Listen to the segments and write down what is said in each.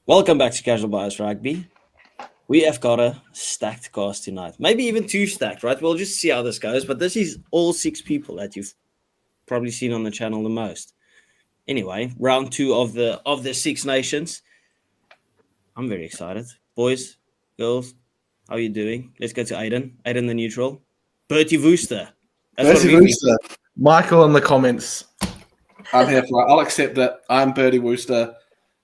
Welcome back to Casual Bias Rugby. We have got a stacked cast tonight. Maybe even 2 stacked, right? We'll just see how this goes. But this is all 6 people that you've probably seen on the channel the most. Anyway, round 2 of the Six Nations. I'm very excited. Boys, girls, how are you doing? Let's go to Aiden. Aiden the neutral. Bertie Wooster. Bertie Wooster. Michael in the comments. I'm here for it. I'll accept it. I'm Bertie Wooster.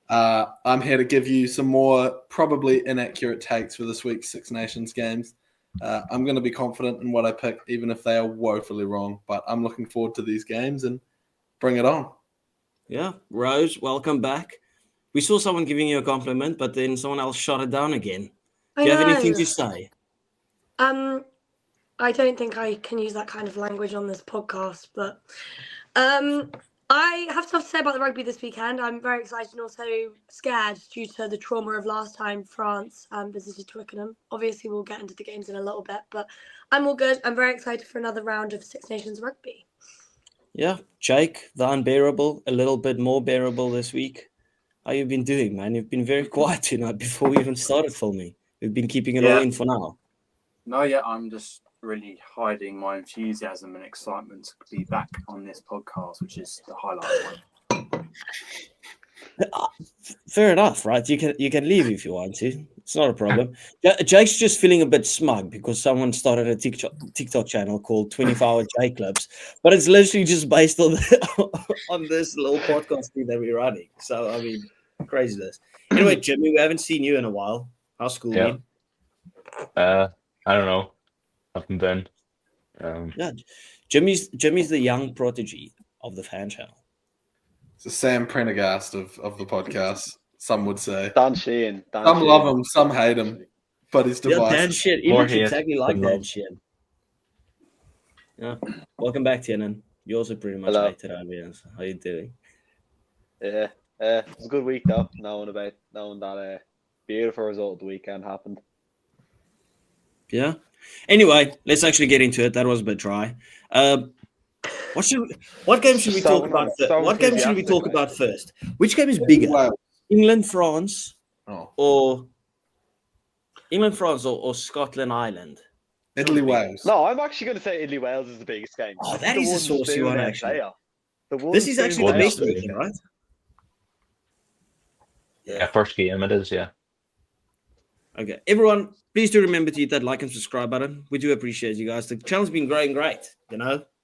I'm here to give you some more probably inaccurate takes for this week's Six Nations games. I'm going to be confident in what I pick, even if they are woefully wrong. But I'm looking forward to these games and bring it on. Yeah, Rose, welcome back. We saw someone giving you a compliment, but then someone else shot it down again. Do you have anything to say? I don't think I can use that kind of language on this podcast, but I have stuff to say about the rugby this weekend. I'm very excited and also scared due to the trauma of last time France visited Twickenham. Obviously, we'll get into the games in a little bit, but I'm all good. I'm very excited for another round of Six Nations rugby. Yeah, Jake, the unbearable, a little bit more bearable this week. How you been doing, man? You've been very quiet tonight before we even started filming. We've been keeping it all in for now. No, yeah, I'm just really hiding my enthusiasm and excitement to be back on this podcast, which is the highlight one. Fair enough, right? You can leave if you want to. It's not a problem. Jake's just feeling a bit smug because someone started a TikTok channel called 24-Hour Jake Clubs, but it's literally just based on on this little podcast thing that we're running. So I mean, craziness. Anyway, Jimmy, we haven't seen you in a while. How's school been? I don't know. Haven't been. Yeah, Jimmy's the young prodigy of the fan channel. It's the Sam Prendergast of the podcast, some would say. Dan Sheehan. Some love him, some hate him, but he's divisive. Yeah, Dan Sheehan. He looks exactly like Dan Sheehan. Yeah. Welcome back, Tiernan. You also pretty much hated IBS. How you doing? Yeah. It was a good week, though, knowing that beautiful result of the weekend happened. Yeah. Anyway, let's actually get into it. That was a bit dry. What game should we talk about first? What game should we talk about first? Which game is bigger? Wow. England, France, or England, France, or Scotland, Ireland? Italy, Wales. No, I'm actually going to say Italy, Wales is the biggest game. Oh, that is a saucy one, actually. This is actually the best weekend, right? Yeah, first game it is, yeah. Okay, everyone, please do remember to hit that like and subscribe button. We do appreciate you guys. The channel's been growing great,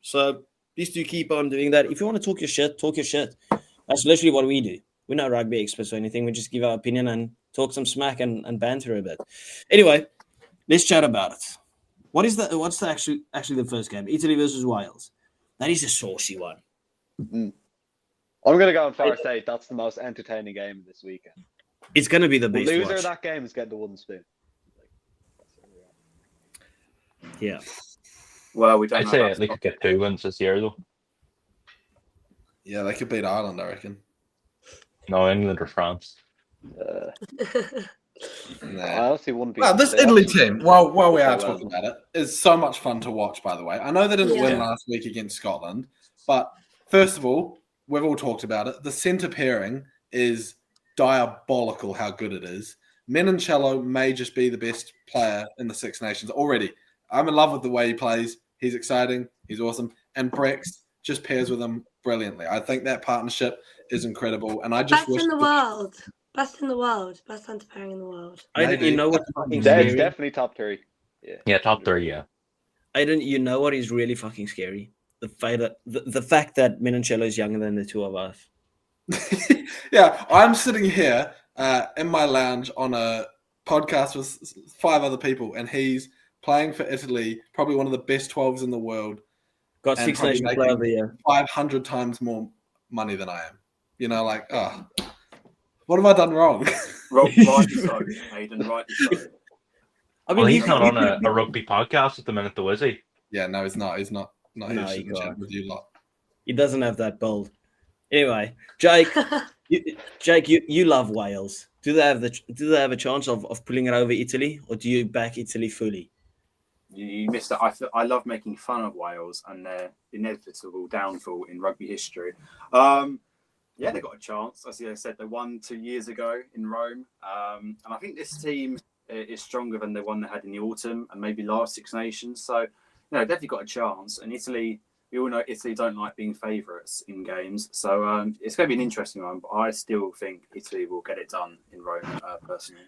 so please do keep on doing that. If you want to talk your shit, talk your shit. That's literally what we do. We're not rugby experts or anything. We just give our opinion and talk some smack and banter a bit. Anyway, let's chat about it. What's actually the first game? Italy versus Wales. That is a saucy one. I'm going to go on far say that's the most entertaining game this weekend. It's going to be the best The loser watch. of that game is getting the wooden spoon. Yeah. Well, we don't. I'd say they could get 2 wins this year, though. Yeah, they could beat Ireland, I reckon. No, England or France. I honestly wouldn't be. Well, this Italy team, while we are talking about it, is so much fun to watch, by the way. I know they didn't win last week against Scotland, but first of all, we've all talked about it. The centre pairing is diabolical how good it is. Menoncello may just be the best player in the Six Nations already. I'm in love with the way he plays. He's exciting. He's awesome. And Brex just pairs with him brilliantly. I think that partnership is incredible. And I just Best in the world. Best in the world. Best centre pairing in the world. You know what fucking That's scary? definitely top 3. Yeah, top 3, yeah. You know what is really fucking scary? The fact that Menoncello is younger than the two of us. Yeah, I'm sitting here in my lounge on a podcast with 5 other people, and he's playing for Italy, probably one of the best 12s in the world. Got Six Nations Player of the Year. 500 times more money than I am. What have I done wrong? Rightly so, Hayden, rightly so. I mean, he's not on a rugby podcast at the minute, though, is he? Yeah, no, he's not. He's not. No, he can't with you lot. He doesn't have that build. Anyway, Jake, you love Wales. Do they have a chance of pulling it over Italy, or do you back Italy fully? You missed it. I love making fun of Wales and their inevitable downfall in rugby history. Yeah, they got a chance. As I said, they won 2 years ago in Rome. And I think this team is stronger than the one they had in the autumn and maybe last Six Nations. So, definitely got a chance. And Italy, we all know Italy don't like being favourites in games. So it's going to be an interesting one. But I still think Italy will get it done in Rome, personally.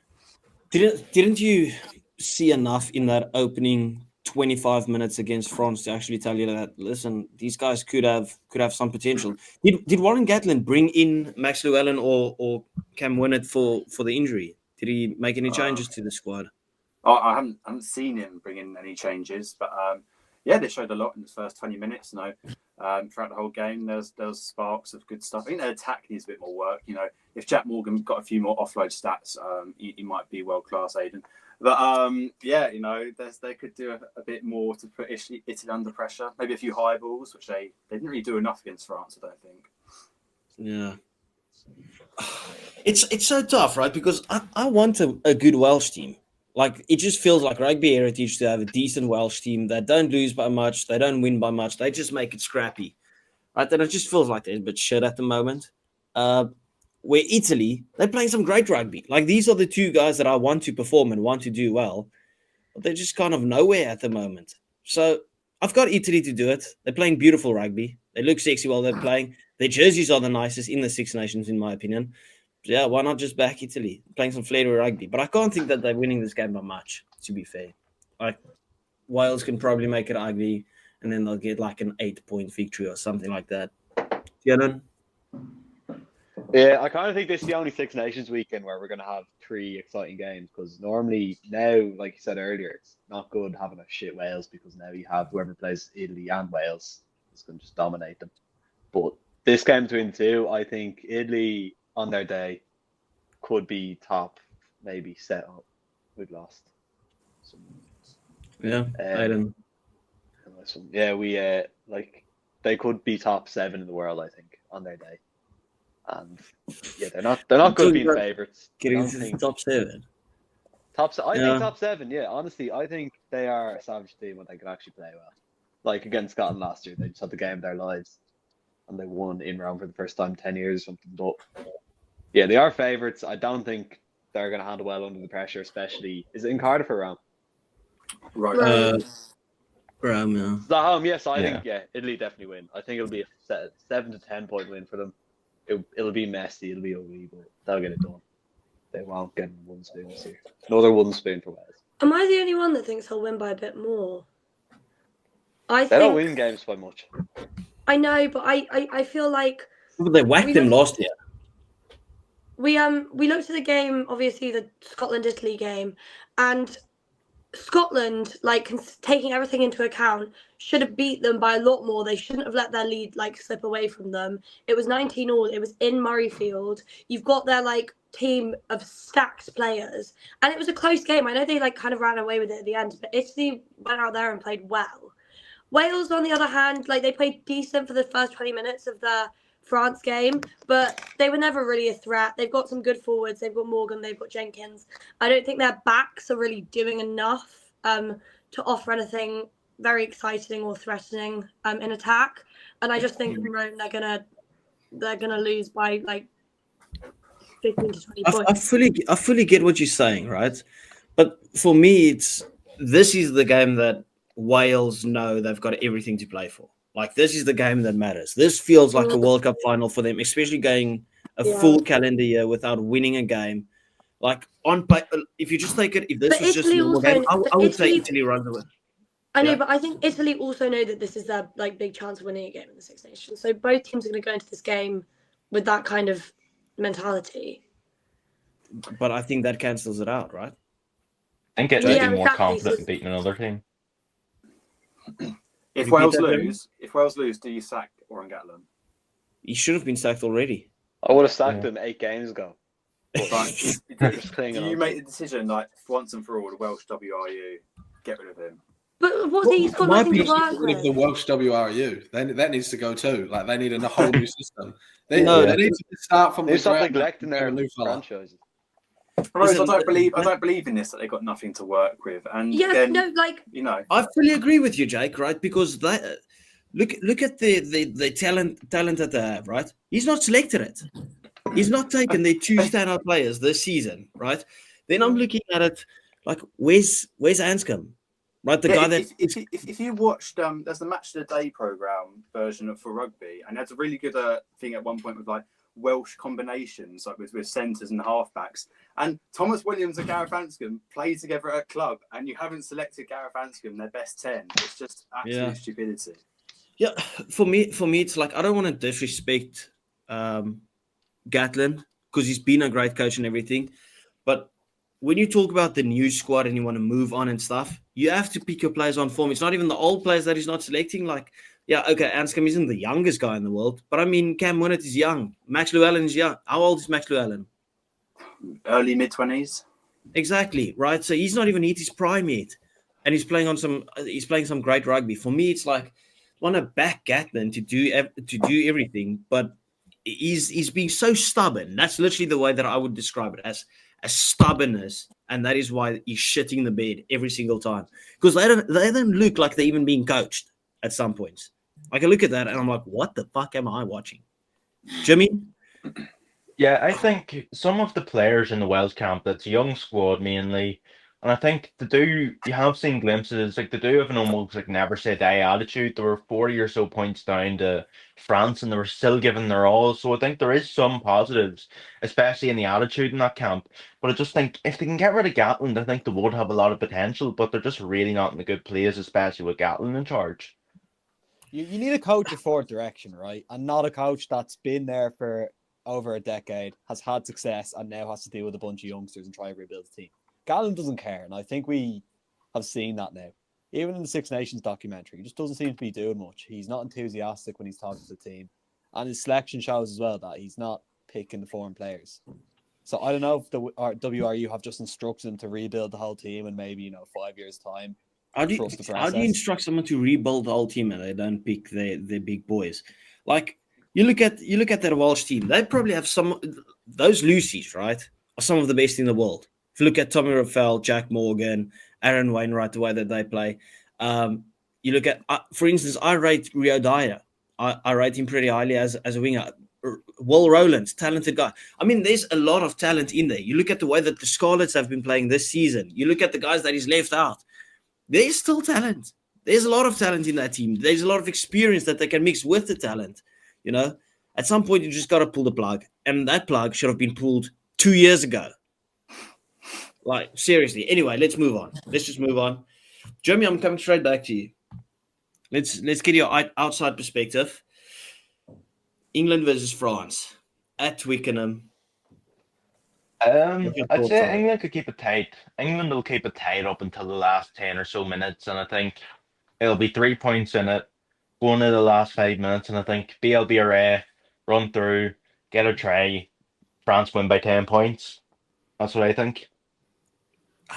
Didn't you see enough in that opening 25 minutes against France to actually tell you that, listen, these guys could have some potential? Did Warren Gatlin bring in Max Llewellyn or Cam Winnett for the injury? Did he make any changes to the squad? I haven't seen him bring in any changes, but they showed a lot in the first 20 minutes. Throughout the whole game, there's sparks of good stuff. I think their attack needs a bit more work. If Jack Morgan got a few more offload stats, he might be world class, Aidan. But they could do a bit more to put Italy under pressure. Maybe a few high balls, which they didn't really do enough against France, I don't think. Yeah, it's so tough, right? Because I want a good Welsh team. Like, it just feels like rugby heritage to have a decent Welsh team that don't lose by much, they don't win by much, they just make it scrappy, right? And it just feels like they're a bit shit at the moment. Where Italy, they're playing some great rugby. Like, these are the two guys that I want to perform and want to do well, but they're just kind of nowhere at the moment. So I've got Italy to do it. They're playing beautiful rugby. They look sexy while they're playing. Their jerseys are the nicest in the Six Nations, in my opinion. So yeah, why not just back Italy? Playing some flavor rugby. But I can't think that they're winning this game by much, to be fair. Like, Wales can probably make it ugly, and then they'll get like an 8-point victory or something like that. Shannon? Yeah, I kind of think this is the only Six Nations weekend where we're going to have 3 exciting games, because normally now, like you said earlier, it's not good having a shit Wales, because now you have whoever plays Italy and Wales is going to just dominate them. But this game between the two, I think Italy on their day could be top, maybe set up. We've lost. Yeah, I don't. Yeah, they could be top 7 in the world, I think, on their day. And yeah, they're not good being favourites. Getting into the top 7. I think top 7. Yeah, honestly, I think they are a savage team when they can actually play well. Like against Scotland last year, they just had the game of their lives, and they won in round for the first time in 10 years or something. But yeah, they are favourites. I don't think they're going to handle well under the pressure, especially. Is it in Cardiff or Rome? Right. Rome, yeah. Is that home? Yes, I think Italy definitely win. I think it'll be a 7 to 10 point win for them. It'll be messy. It'll be ugly, but they'll get it done. They won't get one spoon this year. Another one spoon for Wales. Am I the only one that thinks he'll win by a bit more? They don't win games by much. I know, but I feel like They whacked them last year. we looked at the game, obviously the Scotland-Italy game, and Scotland, like taking everything into account, should have beat them by a lot more. They shouldn't have let their lead slip away from them. It was 19-all. It was in Murrayfield. You've got their team of stacked players, and it was a close game. I know they kind of ran away with it at the end, but Italy went out there and played well. Wales, on the other hand, they played decent for the first 20 minutes of the France game, but they were never really a threat. They've got some good forwards. They've got Morgan. They've got Jenkins. I don't think their backs are really doing enough to offer anything very exciting or threatening in attack. And I just think in Rome they're gonna lose by 15 to 20 points. I fully get what you're saying, right? But for me, this is the game that Wales know they've got everything to play for. This is the game that matters. This feels like a World Cup final for them, especially going a full calendar year without winning a game. If you just take it, if this was just a normal game, I would say Italy runs away. I know, but I think Italy also know that this is their big chance of winning a game in the Six Nations. So both teams are going to go into this game with that kind of mentality. But I think that cancels it out, right? I think Italy be more confident in beating another team. If Wales lose, do you sack Warren Gatlin? He should have been sacked already. I would have sacked him 8 games ago. Do you make the decision once and for all, the Welsh WRU, get rid of him? But what's he's got nothing to work with? The Welsh WRU, that needs to go too. They need a whole new system. They need to start from the ground. Stop neglecting their franchises. Rose, I don't believe in this that they got nothing to work with. And I fully agree with you, Jake. Right, because that look at the talent that they have. Right, he's not selected it. He's not taken their 2 standout players this season. Right, then I'm looking at it like where's Anscombe? Right, the guy that if you watched there's the Match of the Day program version for rugby, and that's a really good thing at one point with like Welsh combinations, like with centres and halfbacks. And Thomas Williams and Gareth Anscombe play together at a club, and you haven't selected Gareth Anscombe their best 10. It's just absolute stupidity. Yeah, for me, it's like I don't want to disrespect Gatlin because he's been a great coach and everything, but when you talk about the new squad and you want to move on and stuff, you have to pick your players on form. It's not even the old players that he's not selecting. Like, yeah, okay, Anscombe isn't the youngest guy in the world, but I mean, Cam Winnett is young. Max Llewellyn is young. How old is Max Llewellyn? Early mid-20s. Exactly, right? So he's not even hit his prime yet, and he's playing some great rugby. For me, it's like I want to back Gatlin to do everything, but he's being so stubborn. That's literally the way that I would describe it, as stubbornness, and that is why he's shitting the bed every single time, because they don't look like they're even being coached at some points. I can look at that and I'm like, what the fuck am I watching? Jimmy? Yeah, I think some of the players in the Welsh camp, it's a young squad mainly, and I think you have seen glimpses, like they do have an almost like never say die attitude. There were 40 or so points down to France and they were still giving their all. So I think there is some positives, especially in the attitude in that camp. But I just think if they can get rid of Gatland, I think they would have a lot of potential, but they're just really not in a good place, especially with Gatland in charge. You need a coach of forward direction, right? And not a coach that's been there for over a decade, has had success, and now has to deal with a bunch of youngsters and try and rebuild the team. Gatland doesn't care, and I think we have seen that now. Even in the Six Nations documentary, he just doesn't seem to be doing much. He's not enthusiastic when he's talking to the team. And his selection shows as well that he's not picking the foreign players. So I don't know if the WRU have just instructed him to rebuild the whole team in maybe 5 years' time. How do you instruct someone to rebuild the whole team and they don't pick their big boys? Like you look at that Welsh team, they probably have those Lucies, right? Are some of the best in the world. If you look at Tommy Raffel, Jack Morgan, Aaron Wainwright, the way that they play, you look at, for instance, I rate Rio Dyer. I rate him pretty highly as a winger. Will Rowlands, talented guy. I mean, there's a lot of talent in there. You look at the way that the Scarlets have been playing this season. You look at the guys that he's left out. There's still talent. There's a lot of talent in that team. There's a lot of experience that they can mix with the talent. At some point, you just got to pull the plug. And that plug should have been pulled 2 years ago. Like, seriously. Anyway, let's move on. Let's just move on. Jeremy, I'm coming straight back to you. Let's get your outside perspective. England versus France at Twickenham. I'd say England could keep it tight. England will keep it tight up until the last 10 or so minutes, and I think it'll be 3 points in it, going to the last 5 minutes, and I think BLBRA run through, get a try, France win by 10 points. That's what I think.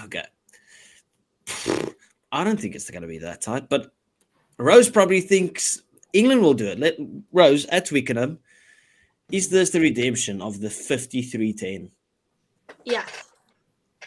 Okay. I don't think it's going to be that tight, but Rose probably thinks England will do it. Rose, at Twickenham, is this the redemption of the 53-10? Yes.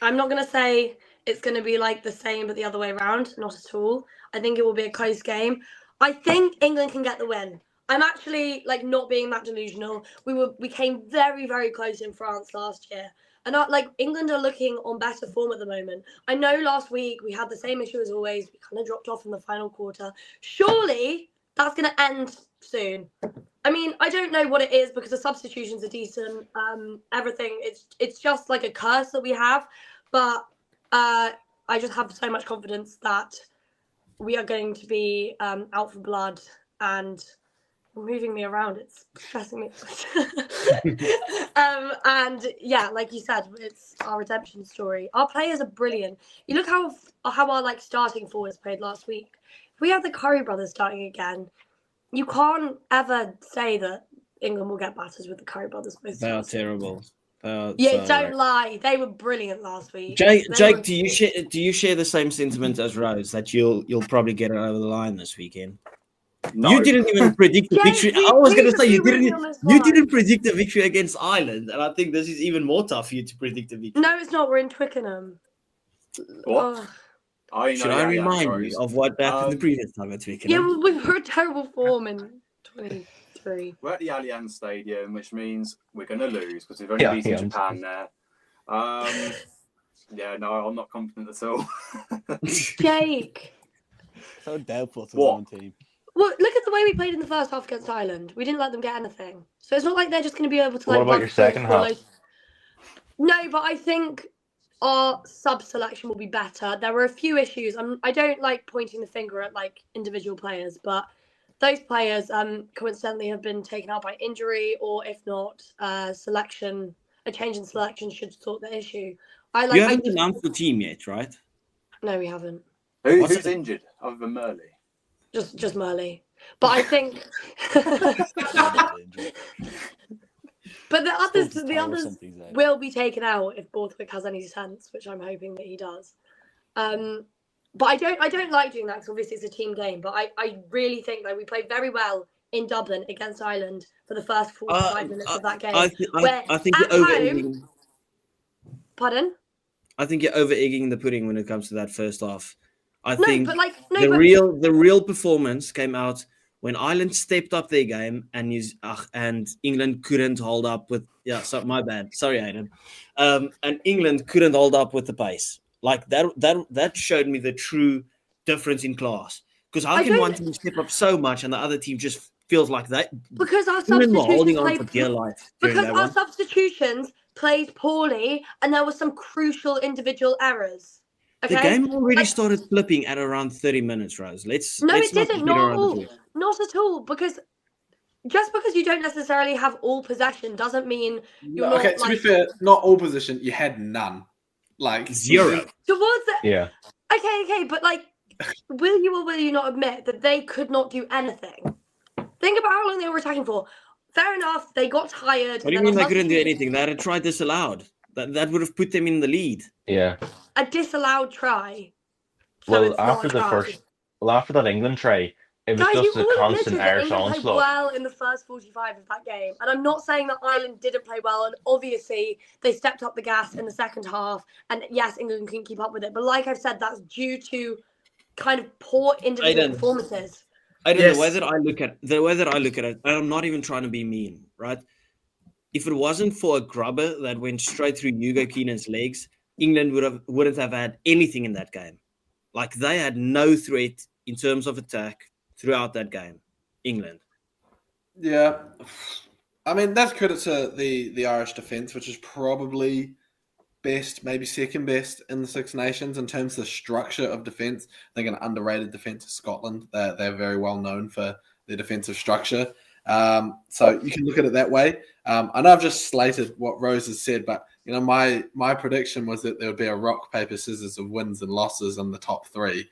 I'm not going to say it's going to be like the same but the other way around. Not at all. I think it will be a close game. I think England can get the win. I'm actually not being that delusional. We came very, very close in France last year. And England are looking on better form at the moment. I know last week we had the same issue as always. We kind of dropped off in the final quarter. Surely that's going to end soon. I mean, I don't know what it is because the substitutions are decent. Everything, it's just like a curse that we have. But I just have so much confidence that we are going to be out for blood, and moving me around, it's stressing me. And yeah, like you said, it's our redemption story. Our players are brilliant. You look how our starting forwards played last week. If we have the Curry brothers starting again, you can't ever say that England will get battered with the Curry brothers. They are terrible. Don't lie. They were brilliant last week. Jake, do you share the same sentiment as Rose that you'll probably get it over the line this weekend? No. You didn't even predict the James, victory. we- I was going please to say you agree with me didn't. on this You one. didn't predict the victory against Ireland, and I think this is even more tough for you to predict the victory. No, it's not. We're in Twickenham. What? Oh. Oh, you know Should the I ALASHUBS remind bros. you of what happened the previous time at Yeah, Twickenham? well, we were in terrible form in 23. We're at the Allianz Stadium, which means we're going to lose because we've only beaten Allianz. Japan there. Yeah, no, I'm not confident at all. Jake. So doubtful to his What? own team. Well, look at the way we played in the first half against Ireland. We didn't let them get anything. So it's not like they're just going to be able to What like. about run your through second score half? loads. No, but I think our sub selection will be better. There were a few issues. I don't like pointing the finger at like individual players, but those players coincidentally have been taken out by injury, or if not, a change in selection should sort the issue. You haven't announced the team yet, right? No, we haven't. Who's injured other than Murley? Just Murley. But I think but the others will be taken out if Borthwick has any sense, which I'm hoping that he does. But I don't like doing that because obviously it's a team game. But I really think that we played very well in Dublin against Ireland for the first 45 minutes of that game. I think you're over-egging. Pardon? I think you're over-egging the pudding when it comes to that first half. I No, think but like the real performance came out when Ireland stepped up their game and England couldn't hold up with. Yeah, so my bad. Sorry, Aidan. And England couldn't hold up with the pace. Like that showed me the true difference in class. Because how can one team step up so much and the other team just feels like that? Because our England were holding substitutions on for dear life. because our substitutions played poorly and there were some crucial individual errors. Okay? The game already started flipping at around 30 minutes, Rose. No, let's it didn't. not Not at all. Not at all. Because just because you don't necessarily have all possession doesn't mean you're not. Okay, to be fair, not all possession. You had none. Like zero. Towards the, Yeah. Okay, but like, will you or will you not admit that they could not do anything? Think about how long they were attacking for. Fair enough, they got tired. What do you mean they couldn't do anything? They had a try disallowed. That would have put them in the lead. Yeah. A disallowed try. So Well, it's not after that England try, it was Guys, just you a all constant admitted that Irish England played onslaught. well in the first 45 of that game. And I'm not saying that Ireland didn't play well. And obviously, they stepped up the gas in the second half. And yes, England couldn't keep up with it. But like I've said, that's due to kind of poor individual performances. The way that I look at it, and I'm not even trying to be mean, right? If it wasn't for a grubber that went straight through Hugo Keenan's legs, England wouldn't have had anything in that game. Like they had no threat in terms of attack throughout that game. England. Yeah. I mean, that's credit to the Irish defence, which is probably best, maybe second best in the Six Nations in terms of the structure of defence. I think an underrated defence is Scotland. They're very well known for their defensive structure. So you can look at it that way. I know I've just slated what Rose has said, but you know, my prediction was that there would be a rock, paper, scissors of wins and losses in the top three.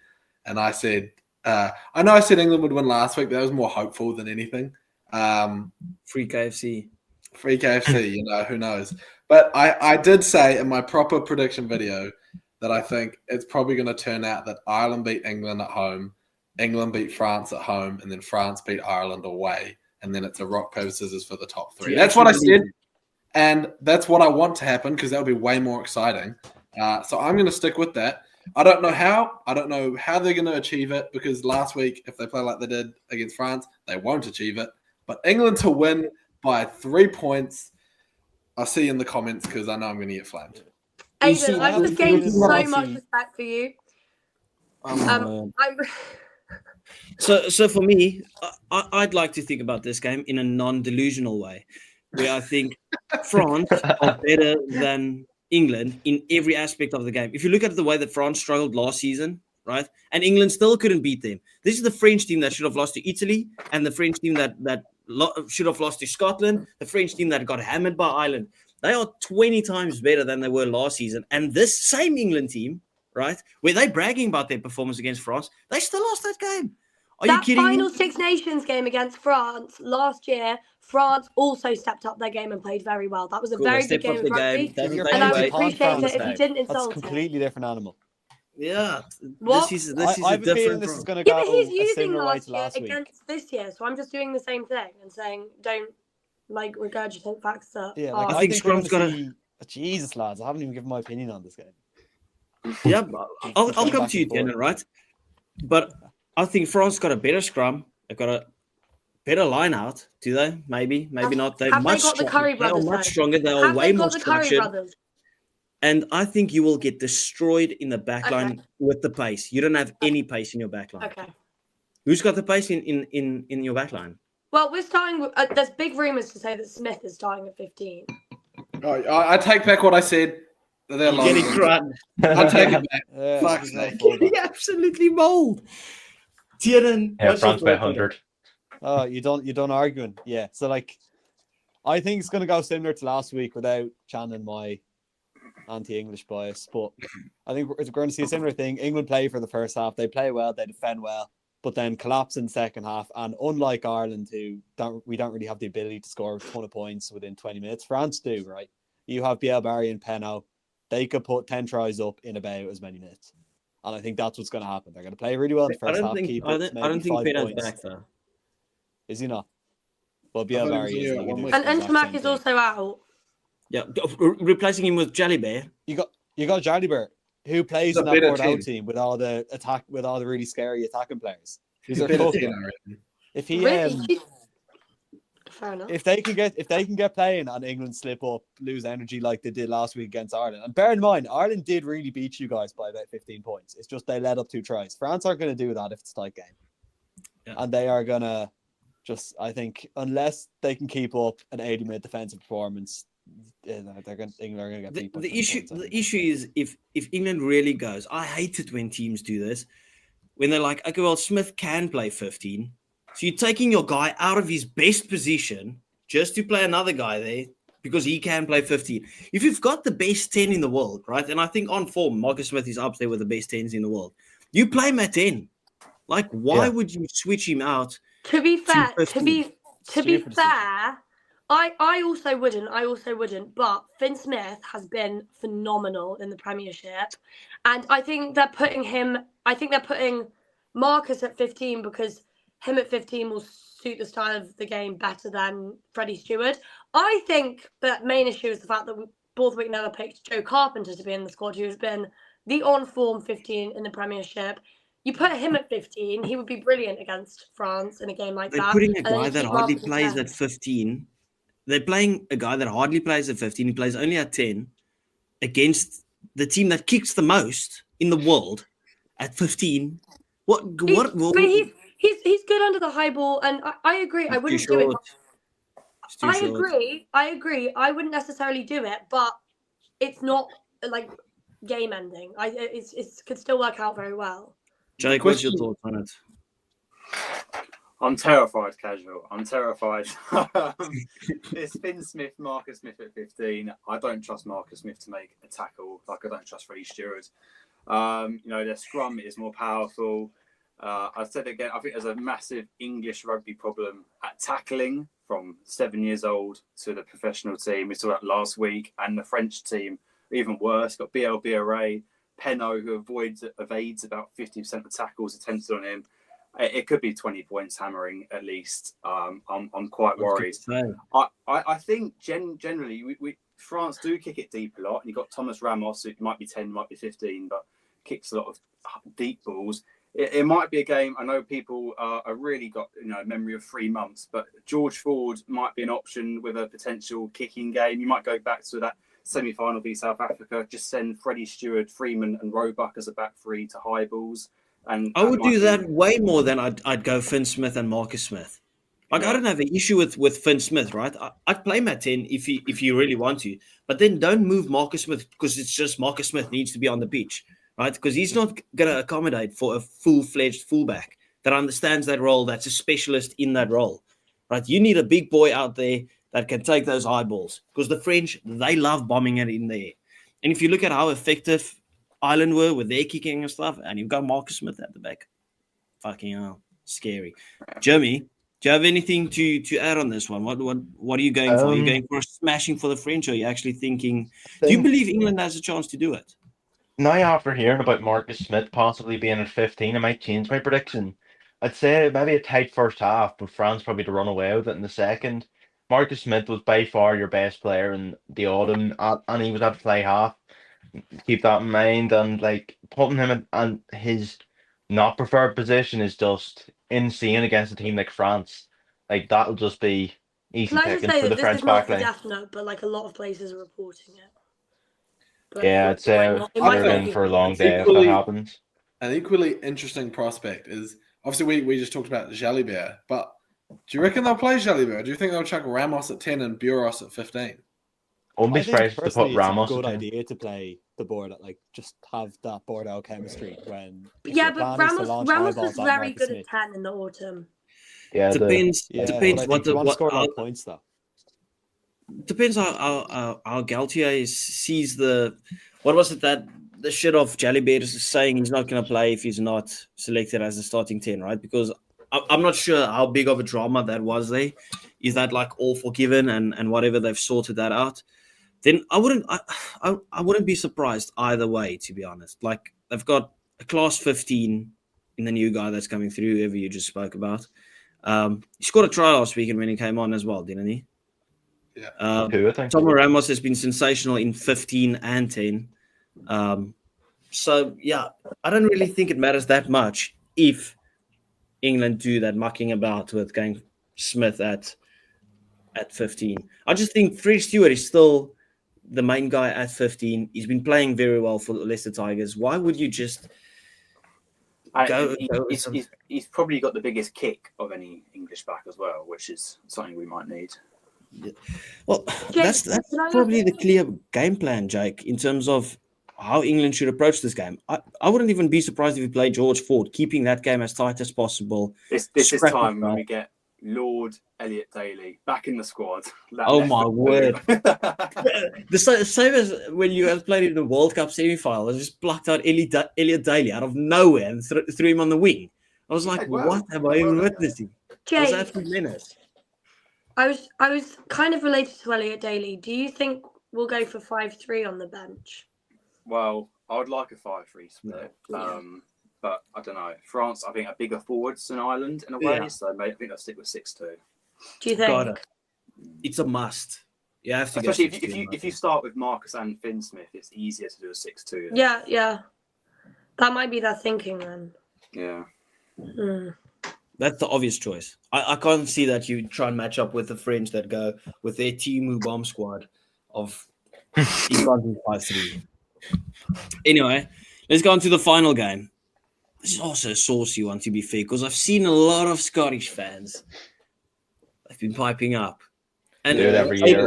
And I said, I know I said England would win last week, but that was more hopeful than anything. Free KFC, you know, who knows? But I did say in my proper prediction video that I think it's probably going to turn out that Ireland beat England at home, England beat France at home, and then France beat Ireland away. And then it's a rock, paper, scissors for the top three. That's what I said. And that's what I want to happen because that would be way more exciting. So I'm going to stick with that. I don't know how. I don't know how they're going to achieve it because last week, if they play like they did against France, they won't achieve it. But England to win by 3 points, I'll see you in the comments because I know I'm going to get flamed. Aidan, I've just gained so much respect for you. So for me, I'd like to think about this game in a non-delusional way, where I think France are better than England in every aspect of the game. If you look at the way that France struggled last season, right, and England still couldn't beat them. This is the French team that should have lost to Italy, and the French team that should have lost to Scotland, the French team that got hammered by Ireland. They are 20 times better than they were last season. And this same England team, right, where they're bragging about their performance against France, they still lost that game. Are you kidding me? That final Six Nations game against France last year, France also stepped up their game and played very well. That was a very good game of rugby. And I would appreciate it if you didn't insult That's a completely different animal. Yeah, What? this is I a have a feeling different. this is going to Yeah, go but he's a using similar way last to year last week. against this year, so I'm just doing the same thing and saying don't like regurgitate facts that Yeah, are. like I think we're going Scrum's to gotta- see. Jesus, lads, I haven't even given my opinion on this game. Yeah, I'll Just come going back to you, and forth. Tiernan, right? But I think France got a better scrum. They've got a better line out. Do they? Maybe not. They're Have they much got the stronger. Curry They are brothers? much though? stronger. They are Have way they more got the Curry structured. brothers? And I think you will get destroyed in the back Okay. line with the pace. You don't have any pace in your back line. Okay. Who's got the pace in your back line? Well, we're starting with. There's big rumours to say that Smith is starting at 15. I take back what I said. They're You're getting lying. crud. I'll take it back. Yeah, Fuck's he's not a sake. fullback. Getting absolutely mauled. Tiernan, Yeah, what's your France by thoughts on it? 100. Oh, you don't arguing. Yeah. So like I think it's gonna go similar to last week without channeling my anti-English bias. But I think we're going to see a similar thing. England play for the first half, they play well, they defend well, but then collapse in the second half. And unlike Ireland, we don't really have the ability to score a ton of points within 20 minutes. France do, right? You have Biel, Barry, and Penno. They could put 10 tries up in about as many minutes. And I think that's what's going to happen. They're going to play really well in the I first don't half. think Keep I it don't, to I don't maybe think 5 Penno's points. back though. Is he not? Well, Biel, thought he Barry was is. here And, at he can one do week. the And exact Entamac same is thing. also out. Yeah, replacing him with Jalibert. You got Jalibert, who plays He's a in that better Bordeaux 10. team with all the really scary attacking players. He's These a are better tough. 10, I reckon. If he Really? Fair enough. if they can get playing and England slip up, lose energy like they did last week against Ireland. And bear in mind, Ireland did really beat you guys by about 15 points. It's just they let up 2 tries. France aren't going to do that if it's a tight game. Yeah. And they are going to just, I think, unless they can keep up an 80-minute defensive performance, England are going to get beat by 20 points, I think. The issue is if England really goes, I hate it when teams do this. When they're like, okay, well, Smith can play 15. So you're taking your guy out of his best position just to play another guy there because he can play 15. If you've got the best 10 in the world, right? And I think on form, Marcus Smith is up there with the best 10s in the world. You play him at 10. Like, why would you switch him out? To be fair, to 15. be Stupid fair, I also wouldn't. But Finn Smith has been phenomenal in the Premiership, and I think they're putting Marcus at 15 because him at 15 will suit the style of the game better than Freddie Stewart. I think the main issue is the fact that Borthwick never picked Joe Carpenter to be in the squad, who has been the on-form 15 in the Premiership. You put him at 15, he would be brilliant against France in a game like They're that. putting a and then guy you that keep hardly Marcus plays 10. at 15. They're playing a guy that hardly plays at 15. He plays only at 10 against the team that kicks the most in the world at 15. What? But he's good under the high ball, and I agree. I wouldn't do it. I agree. I wouldn't necessarily do it, but it's not like game ending. It could still work out very well. Jake, what's your thoughts on it? I'm terrified, Casual. I'm terrified. It's Finn Smith, Marcus Smith at 15. I don't trust Marcus Smith to make a tackle like I don't trust Freddie Stewart. Their scrum is more powerful. I said again, I think there's a massive English rugby problem at tackling from 7 years old to the professional team. We saw that last week, and the French team, even worse, got BETWAY, Penno, who evades about 50% of tackles attempted on him. It could be 20 points hammering at least. I'm quite worried. I think generally France do kick it deep a lot. And you've got Thomas Ramos, who might be 10, might be 15, but kicks a lot of deep balls. It might be a game. I know people are really got a memory of 3 months, but George Ford might be an option with a potential kicking game. You might go back to that semi-final v South Africa. Just send Freddie Stewart, Freeman, and Roebuck as a back three to high balls. And I would do that way more than I'd go Finn Smith and Marcus Smith. Like, I don't have an issue with Finn Smith, right? I'd play him at 10 if you really want to, but then don't move Marcus Smith because it's just Marcus Smith needs to be on the pitch, right? Because he's not going to accommodate for a full-fledged fullback that understands that role, that's a specialist in that role, right? You need a big boy out there that can take those high balls because the French, they love bombing it in the air. And if you look at how effective Ireland were with their kicking and stuff, and you've got Marcus Smith at the back. Fucking hell. Scary. Jeremy, do you have anything to add on this one? What are you going for? Are you going for a smashing for the French, or are you actually thinking... Do you believe England has a chance to do it? now after hearing about Marcus Smith possibly being at 15, I might change my prediction. I'd say maybe a tight first half, but France probably to run away with it in the second. Marcus Smith was by far your best player in the autumn, and he was at play half. Keep that in mind, and like putting him in his not preferred position is just insane against a team like France. Like that'll just be Can easy I just pickings say for that the this French is not for backline. definite, but like a lot of places are reporting it. But Yeah, I'd say it might we're not in be for a long happening. day if that happens. An equally interesting prospect is obviously we just talked about Jalibert, but do you reckon they'll play Jalibert? Do you think they'll chuck Ramos at 10 and Buros at 15? Won't be I think surprised to put personally it's a Ramos good at 10. idea to play the board, like just have that board out chemistry when. Yeah, but Ramos was very good at 10 in the autumn. Yeah, Depends. Yeah, Depends but I think you want to score more points though. Depends how Galtier sees the. What was it that the shit of Jalibert is saying he's not going to play if he's not selected as a starting 10, right? Because I'm not sure how big of a drama that was there. Is that like all forgiven and whatever they've sorted that out? Then I wouldn't be surprised either way, to be honest. Like they've got a class 15 in the new guy that's coming through, whoever you just spoke about. He scored a try last weekend when he came on as well, didn't he? Yeah. Tomo Ramos has been sensational in 15 and 10. So, yeah, I don't really think it matters that much if England do that mucking about with going Smith at 15. I just think Fred Stewart is still the main guy at 15. He's been playing very well for the Leicester Tigers. Why would you just go? He's probably got the biggest kick of any English back as well, which is something we might need. Yeah. Well, that's probably the clear game plan, Jake, in terms of how England should approach this game. I wouldn't even be surprised if we play George Ford, keeping that game as tight as possible. This is time when we get Lord Elliot Daly back in the squad. Oh my word! The same as when you guys played in the World Cup semi-final, I just plucked out Elliot Daly out of nowhere and threw him on the wing. I was like, what am I even witnessing? It was absolute menace. I was kind of related to Elliot Daly. Do you think we'll go for 5-3 on the bench? Well, I would like a 5-3 split. But I don't know. France, I think, are bigger forwards than Ireland in a way, so I think I'll stick with 6-2. Do you think? It's a must. You have to, especially if you start with Marcus and Finn Smith, it's easier to do a 6-2. Yeah. That might be their thinking then. Yeah. That's the obvious choice. I can't see that you try and match up with the French that go with their Timu bomb squad of 5-3. Anyway, let's go on to the final game. This is also a saucy one, to be fair, because I've seen a lot of Scottish fans. They've been piping up. And every year.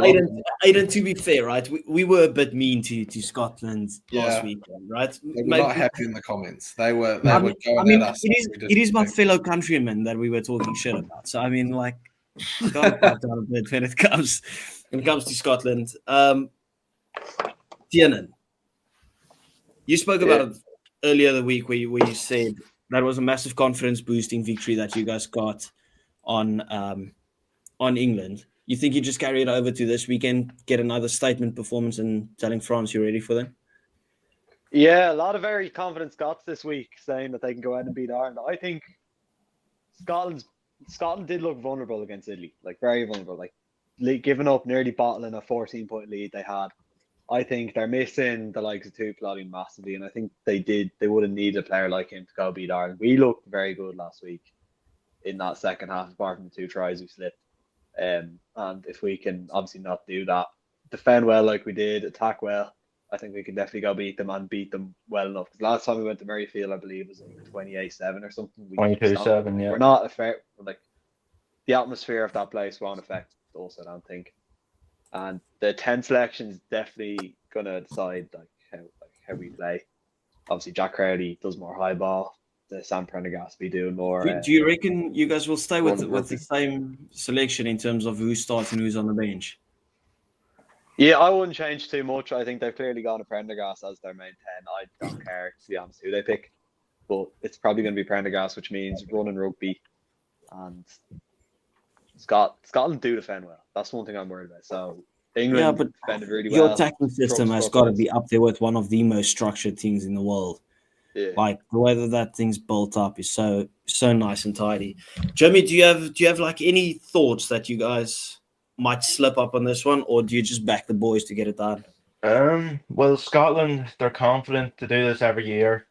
Aiden, to be fair, right, we were a bit mean to Scotland last weekend, right? They were not happy in the comments. They were going at us. It is my fellow countrymen that we were talking shit about. So I mean, like, gotta pipe down a bit when it comes to Scotland. Tiernan, you spoke about it earlier the week where you said that was a massive confidence boosting victory that you guys got on England. You think you just carry it over to this weekend, get another statement performance and telling France you're ready for them? Yeah, a lot of very confident Scots this week saying that they can go out and beat Ireland. I think Scotland did look vulnerable against Italy, like very vulnerable, like giving up, nearly bottling a 14-point lead they had. I think they're missing the likes of Tuplotting massively, and I think they would have needed a player like him to go beat Ireland. We looked very good last week in that second half, apart from the 2 tries we slipped. And if we can obviously not do that, defend well like we did, attack well, I think we can definitely go beat them and beat them well enough. Because last time we went to Murrayfield, I believe it was like 28-7 or something. 22-7, yeah. We're not like the atmosphere of that place won't affect us, I don't think. And the 10 selection is definitely gonna decide how we play. Obviously, Jack Crowley does more high ball. The Sam Prendergast be doing more. Do you reckon you guys will stay with the same selection in terms of who's starting, who's on the bench? Yeah, I wouldn't change too much. I think they've clearly gone to Prendergast as their main 10. I don't care, to be honest, who they pick. But it's probably going to be Prendergast, which means running rugby. And Scotland do defend well. That's one thing I'm worried about. So England but defended really your well. attacking system has got to be up there with one of the most structured things in the world. Yeah. Like the way that thing's built up is so nice and tidy. Jimmy, do you have like any thoughts that you guys might slip up on this one, or do you just back the boys to get it done? Well, Scotland, they're confident to do this every year.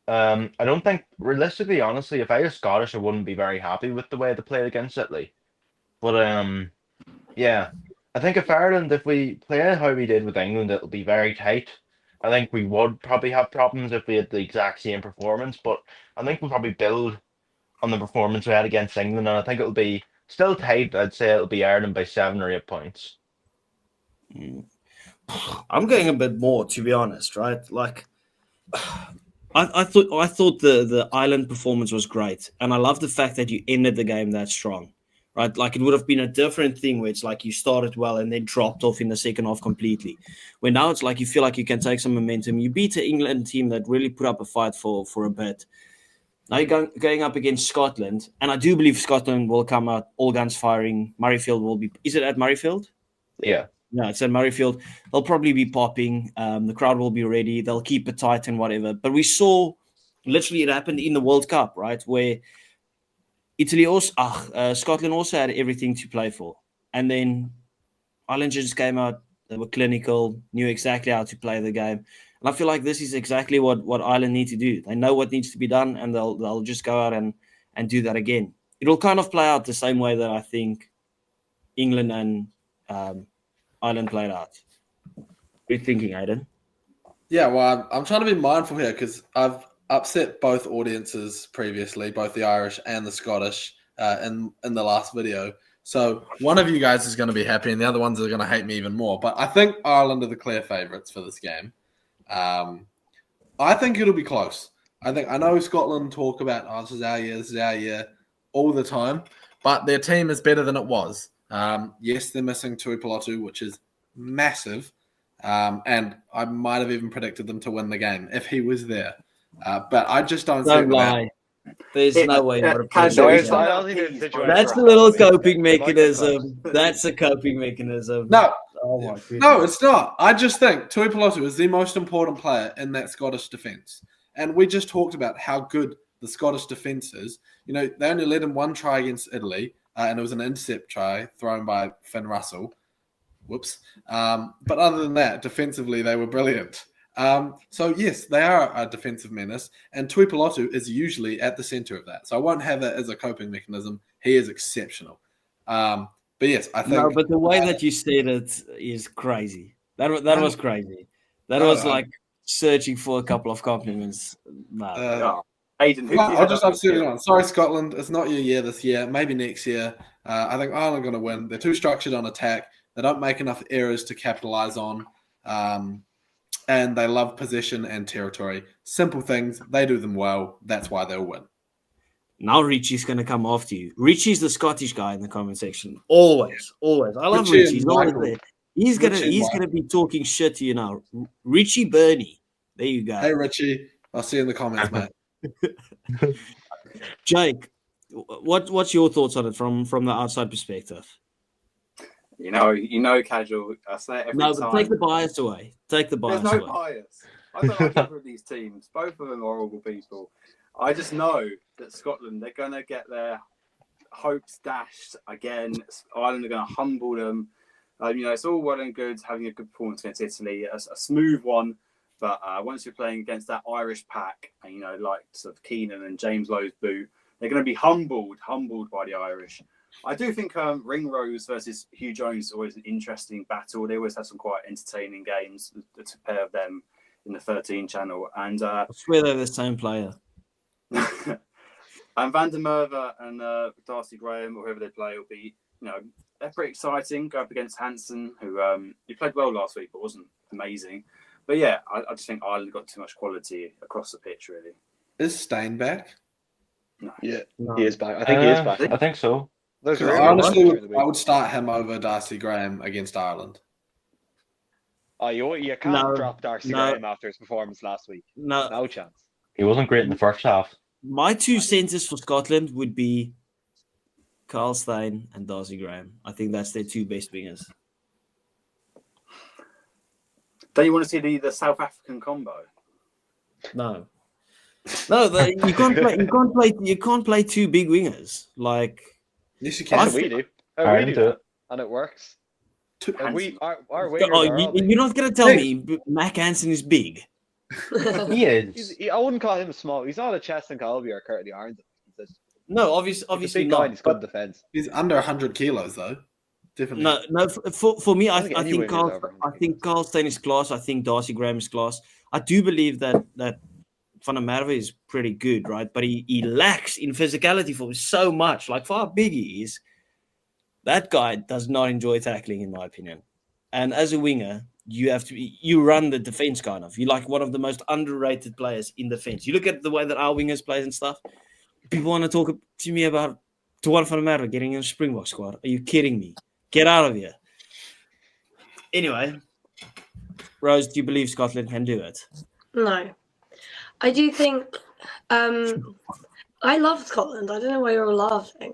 I don't think, realistically, honestly, if I was Scottish, I wouldn't be very happy with the way they played against Italy. But yeah, I think if we play how we did with England, it'll be very tight. I think we would probably have problems if we had the exact same performance, but I think we'll probably build on the performance we had against England, and I think it'll be still tight. I'd say it'll be Ireland by 7 or 8 points. I'm going a bit more, to be honest, right? Like, I thought the Ireland performance was great, and I love the fact that you ended the game that strong, right? Like it would have been a different thing where it's like you started well and then dropped off in the second half completely. Where now it's like you feel like you can take some momentum. You beat an England team that really put up a fight for a bit. Now you're going up against Scotland, and I do believe Scotland will come out all guns firing. Murrayfield will be. Is it at Murrayfield? Yeah. No, it's at Murrayfield. They'll probably be popping. The crowd will be ready. They'll keep it tight and whatever. But we saw, literally, it happened in the World Cup, right? Where Scotland also had everything to play for. And then Ireland just came out. They were clinical, knew exactly how to play the game. And I feel like this is exactly what Ireland need to do. They know what needs to be done, and they'll just go out and do that again. It'll kind of play out the same way that I think England and Ireland played out. What are you thinking, Aidan? Yeah, well, I'm trying to be mindful here because I've upset both audiences previously, both the Irish and the Scottish, in the last video. So one of you guys is going to be happy, and the other ones are going to hate me even more. But I think Ireland are the clear favourites for this game. I think it'll be close. I know Scotland talk about, this is our year, all the time, but their team is better than it was. Yes, they're missing Tuipulotu, which is massive, and I might have even predicted them to win the game if he was there. But I just don't lie. There's no way. That's a little coping mechanism. That's a coping mechanism. No, oh my goodness. No, it's not. I just think Tuipulotu is the most important player in that Scottish defence. And we just talked about how good the Scottish defence is. You know, they only let in one try against Italy, and it was an intercept try thrown by Finn Russell. Whoops. But other than that, defensively, they were brilliant. So, yes, they are a defensive menace, and Tuipulotu is usually at the centre of that. So I won't have it as a coping mechanism. He is exceptional. But, yes, I think... No, but the way that you said it is crazy. That was crazy. That was like searching for a couple of compliments. No. Aiden, I'll just absolutely on. Sorry, Scotland. It's not your year this year. Maybe next year. I think Ireland are going to win. They're too structured on attack. They don't make enough errors to capitalise on. And they love possession and territory. Simple things. They do them well. That's why they'll win. Now Richie's going to come after you. Richie's the Scottish guy in the comment section. Always. I love Richie. He's always there. He's gonna be talking shit to you now. Richie Burney. There you go. Hey Richie. I'll see you in the comments, mate. Jake, what's your thoughts on it from the outside perspective? You know, casual. I say it every time. But take the bias away. There's no bias. I don't like either of these teams. Both of them are horrible people. I just know that Scotland, they're going to get their hopes dashed again. Ireland are going to humble them. It's all well and good having a good performance against Italy, a smooth one. But once you're playing against that Irish pack, and, like sort of Keenan and James Lowe's boot, they're going to be humbled by the Irish. I do think Ringrose versus Hugh Jones is always an interesting battle. They always have some quite entertaining games, the pair of them in the 13 channel. And I swear they're the same player. And Van der Merwe and Darcy Graham, or whoever they play, will be, they're pretty exciting. Go up against Hansen, who he played well last week, but wasn't amazing. But yeah, I just think Ireland got too much quality across the pitch, really. Is Stein back? No. Yeah, he is back. I think he is back. I think so. Honestly, I would start him over Darcy Graham against Ireland. Oh, you can't drop Darcy Graham after his performance last week. No chance. He wasn't great in the first half. My two centres for Scotland would be Carl Stein and Darcy Graham. I think that's their two best wingers. Don't you want to see the South African combo? No. No, you can't play two big wingers. Like, Yes, you That's can. what we do. I We do do that, it. and it works. Two- Like our wingers oh, are all big. you're not gonna tell me Mac Hansen is big. He is. I wouldn't call him small. He's not a Chest and Colby or Curtly Arns. No, He's obviously a big guy not. and he's good defense. He's under 100 kilos, though. Definitely. No. For me, I don't think any think winger's over 100 Carl Steyn is class. I think Darcy Graham is class. I do believe that Van der Merwe is pretty good, right? But he lacks in physicality for so much. Like, for how big he is, that guy does not enjoy tackling, in my opinion. And as a winger, you run the defense kind of. You're like one of the most underrated players in defense. You look at the way that our wingers play and stuff. People want to talk to me about Tuan van der Merwe getting in a Springbok squad. Are you kidding me? Get out of here. Anyway, Rose, do you believe Scotland can do it? No. I do think I love Scotland. I don't know why you're all laughing.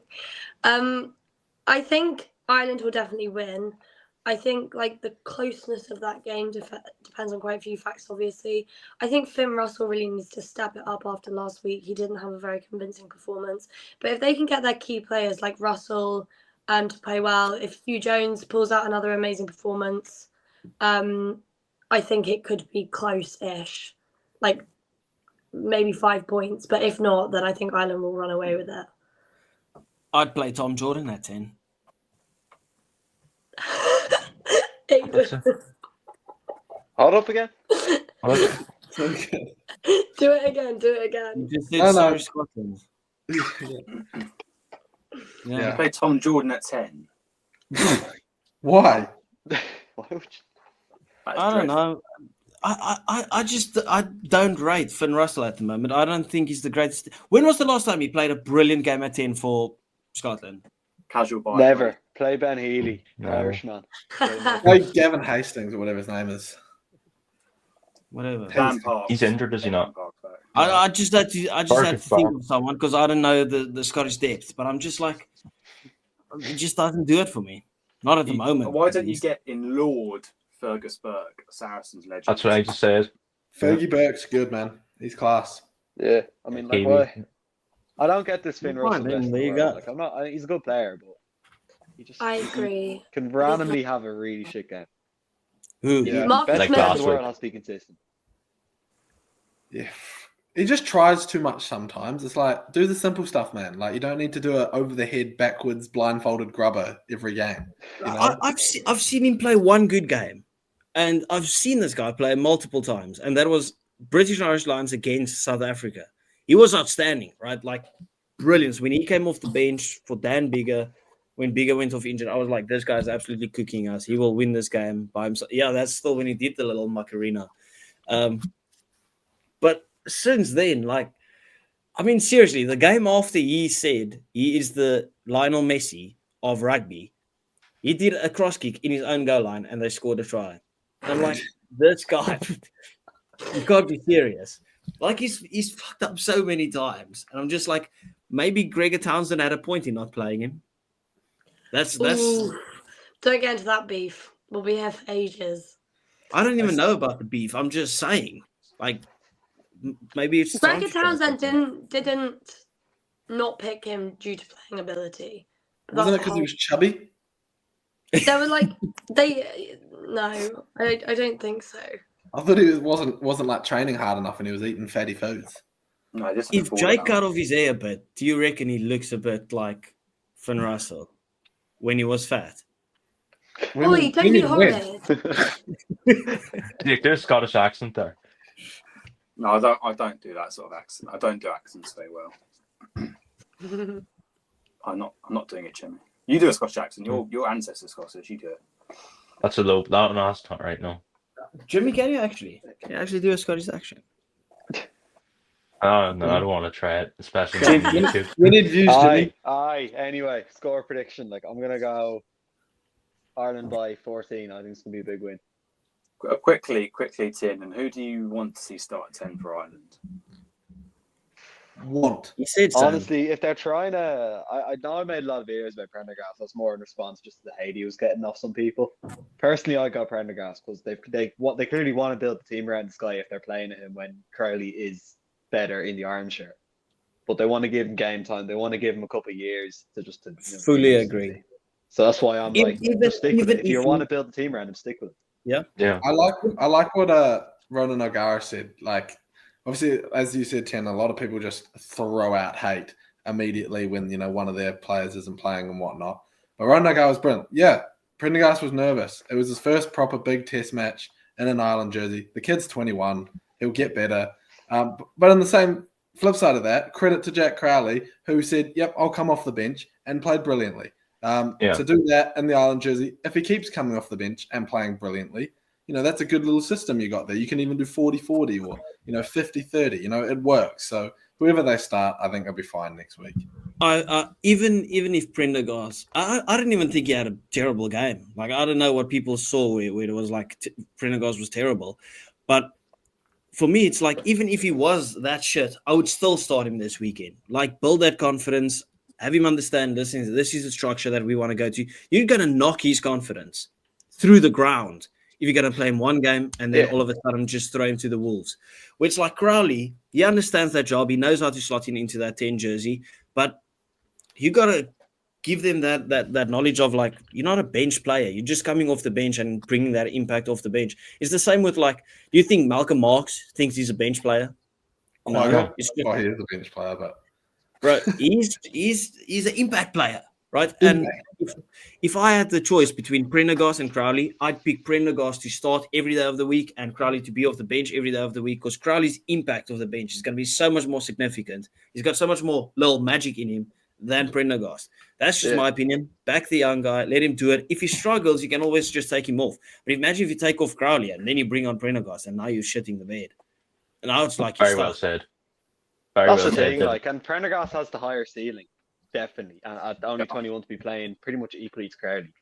I think Ireland will definitely win. I think like the closeness of that game depends on quite a few facts, obviously. I think Finn Russell really needs to step it up after last week. He didn't have a very convincing performance. But if they can get their key players like Russell to play well, if Hugh Jones pulls out another amazing performance, I think it could be close-ish. Like maybe 5 points. But if not, then I think Ireland will run away with it. I'd play Tom Jordan at 10. Hold up again. Okay. Do it again. You just said No. sorry, Scotland. Yeah. Play Tom Jordan at 10. Why? Why would you? I don't know. I don't rate Finn Russell at the moment. I don't think he's the greatest. When was the last time he played a brilliant game at 10 for Scotland? Casual buy. Never. Play Ben Healy, No. Irishman. Like Gavin Hastings or whatever his name is. Whatever. Dan Parks. He's injured, is he not? I just had to had to Barking think Farm. of someone because I don't know the Scottish depth, but I'm just like, it just doesn't do it for me. Not at the moment. Why at don't you least. get in Lord Fergus Burke, Saracens legend? That's what I just said. Fergie Burke's good, man. He's class. Yeah, I mean, like, Kiwi. why? I don't get this Finn Fine, Russell. then, best in there the you world. go. Like, I'm not. He's a good player, but he just I agree. can randomly have a really shit game. Who? Yeah. Mark Best Like Smith. player in last the world week. has to be consistent. Yeah. He just tries too much sometimes. It's like, do the simple stuff, man. Like, you don't need to do it over the head, backwards, blindfolded grubber every game. You know? I've seen him play one good game, and I've seen this guy play multiple times, and that was British and Irish Lions against South Africa. He was outstanding, right? Like brilliance. When he came off the bench for Dan Bigger, when Bigger went off injured, I was like, this guy's absolutely cooking us. He will win this game by himself. Yeah, that's still when he did the little Macarena. But since then, like, I mean, seriously, the game after he said he is the Lionel Messi of rugby, he did a cross kick in his own goal line and they scored a try. And I'm like, this guy, you can't be serious. Like, he's fucked up so many times. And I'm just like, maybe Gregor Townsend had a point in not playing him. That's Ooh, don't get into that beef. We'll be here for ages. I don't even know about the beef. I'm just saying, like, maybe it's time Gregor to try Townsend something. didn't not pick him due to playing ability. But Wasn't it that's because he how- was chubby? They were like no, I don't think so. I thought he wasn't like training hard enough and he was eating fatty foods. No, just If Jake cut off his hair a bit, do you reckon he looks a bit like Finn Russell when he was fat? Oi, don't do holidays. Dick, there's a Scottish accent there. No, I don't do that sort of accent. I don't do accents very well. I'm not doing it, Jimmy. You do a Scottish accent. Your ancestors Scottish. You do it. That's a low. No, that's not right. No. Jimmy, can you actually do a Scottish accent? Oh no, I don't want to try it, especially on YouTube. We need views, Jimmy. Aye. Anyway, score prediction. Like, I'm gonna go Ireland by 14. I think it's gonna be a big win. Quickly, Tin. And who do you want to see start at 10 for Ireland? want. He said so. Honestly, if they're trying to, I know I made a lot of videos about Prendergast. That's more in response just to the hate he was getting off some people. Personally, I got Prendergast because they clearly want to build the team around this guy if they're playing him when Crowley is better in the armchair. But they want to give him game time. They want to give him a couple of years to Fully agree. So that's why I'm like, just stick with it. If you want to build the team around him, stick with it. Yeah. I like what Ronan O'Gara said. Like, obviously, as you said, Ten, a lot of people just throw out hate immediately when one of their players isn't playing and whatnot. But Ronan O'Gara was brilliant. Yeah, Prendergast was nervous. It was his first proper big test match in an Ireland jersey. The kid's 21. He'll get better. But on the same flip side of that, credit to Jack Crowley, who said, "Yep, I'll come off the bench," and played brilliantly. To do that in the Ireland jersey, if he keeps coming off the bench and playing brilliantly, that's a good little system you got there. You can even do 40-40 or 50-30. It works. So whoever they start, I think they'll be fine next week. Even if Prendergast, I don't even think he had a terrible game. Like, I don't know what people saw where it was like Prendergast was terrible, but for me, it's like, even if he was that shit, I would still start him this weekend. Like, build that confidence, have him understand this is the structure that we want to go to. You're going to knock his confidence through the ground if you're going to play him one game and then all of a sudden just throw him to the wolves. Which, like Crowley, he understands that job. He knows how to slot in into that 10 jersey. But you got to give them that knowledge of, like, you're not a bench player. You're just coming off the bench and bringing that impact off the bench. It's the same with, like, do you think Malcolm Marx thinks he's a bench player? No, he is a bench player, but bro, he's an impact player, right? And if I had the choice between Prendergast and Crowley, I'd pick Prendergast to start every day of the week and Crowley to be off the bench every day of the week, because Crowley's impact of the bench is going to be so much more significant. He's got so much more little magic in him than Prendergast. That's just my opinion. Back the young guy, let him do it. If he struggles, you can always just take him off. But imagine if you take off Crowley and then you bring on Prendergast, and now you're shitting the bed. And now it's like, very well said. That's the thing, like, and Prendergast has the higher ceiling, definitely. And at only 21 to be playing pretty much equally to Crowley,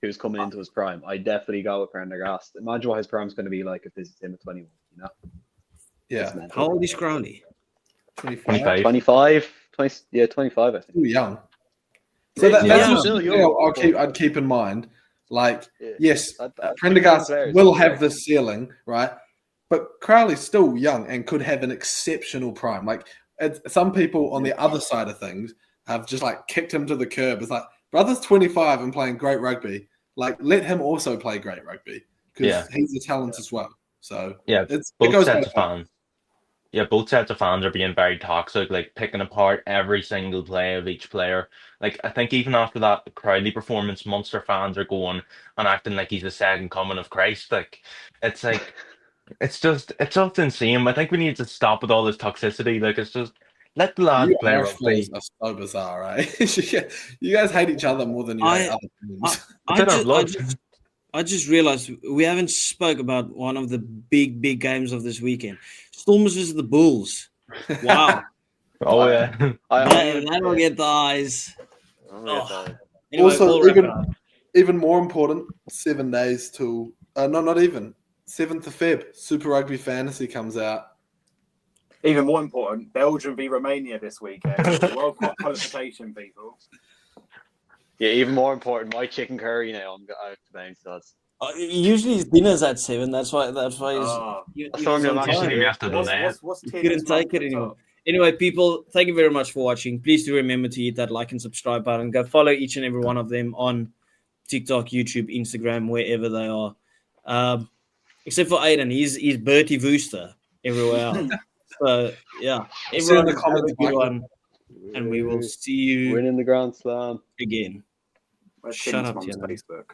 who's coming into his prime. I definitely go with Prendergast. Imagine what his prime's going to be like if this is him at 21, Yeah. How old is Crowley? 25. 25, I think. Too young. So I'd keep in mind, like, yes, Prendergast will have this ceiling, right? But Crowley's still young and could have an exceptional prime. Like, some people on the other side of things have just, like, kicked him to the curb. It's like, brother's 25 and playing great rugby. Like, let him also play great rugby, because he's a talent as well. So both sets of fans. Yeah, both sets of fans are being very toxic, like picking apart every single play of each player. Like, I think even after that Crowley performance, Munster fans are going and acting like he's the second coming of Christ. Like, it's like, it's just insane. I think we need to stop with all this toxicity. Like, it's just, let the lads play rugby. Are so bizarre, right? You guys hate each other more than you hate other teams. I just realized we haven't spoke about one of the big games of this weekend. Stormers versus the Bulls. Wow. Oh, yeah. That'll get the eyes. Anyway, also, even more important, 7 days till not even 7th of Feb. Super Rugby Fantasy comes out. Even more important, Belgium v Romania this weekend. World Cup qualification, people. Yeah, even more important, my chicken curry now. I'm out to bounce. That's usually his dinner's at 7. That's why he's couldn't take it anymore. Anyway, people, thank you very much for watching. Please do remember to hit that like and subscribe button. Go follow each and every one of them on TikTok, YouTube, Instagram, wherever they are. Except for Aiden, he's Bertie Wooster everywhere else. So yeah, everyone have a good one, and we will see you winning the Grand Slam again. Shut up, Facebook.